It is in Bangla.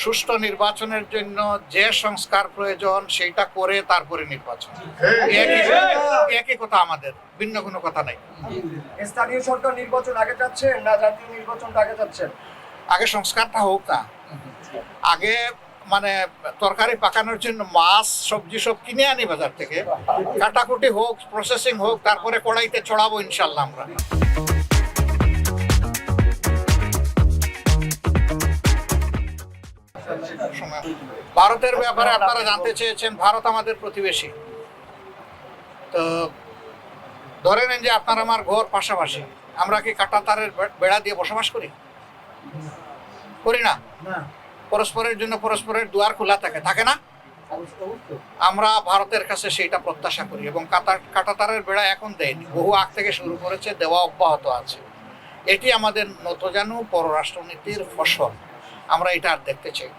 সুষ্ঠু নির্বাচনের জন্য যে সংস্কার প্রয়োজন সেটা করে তারপরে নির্বাচন, একই কথা আমাদের, ভিন্ন কোনো কথা নাই। স্থানীয় সরকার নির্বাচন আগে চাচ্ছেন না জাতীয় নির্বাচনটা আগে চাচ্ছেন? আগে সংস্কারটা হোক না, আগে মানে তরকারি পাকানোর জন্য মাছ সবজি সব কিনে আনি বাজার থেকে, কাটাকুটি হোক, প্রসেসিং হোক, তারপরে কড়াইতে চড়াবো ইনশাল্লাহ আমরা। ভারতের ব্যাপারে আপনারা জানতে চেয়েছেন। ভারত আমাদের প্রতিবেশী। তো ধরে নেন যে আপনার আমার ঘর পাশাপাশি, আমরা কি কাঁটা তারের বেড়া দিয়ে বসবাস করি? করি না। পরস্পরের জন্য পরস্পরের দুয়ার খোলা থাকে না? আমরা ভারতের কাছে সেইটা প্রত্যাশা করি, এবং কাঁটাতারের বেড়া এখন দেয়নি, বহু আগ থেকে শুরু করেছে, দেওয়া অব্যাহত আছে। এটি আমাদের নতজানু পররাষ্ট্রনীতির ফসল, আমরা এটা আর দেখতে চাই।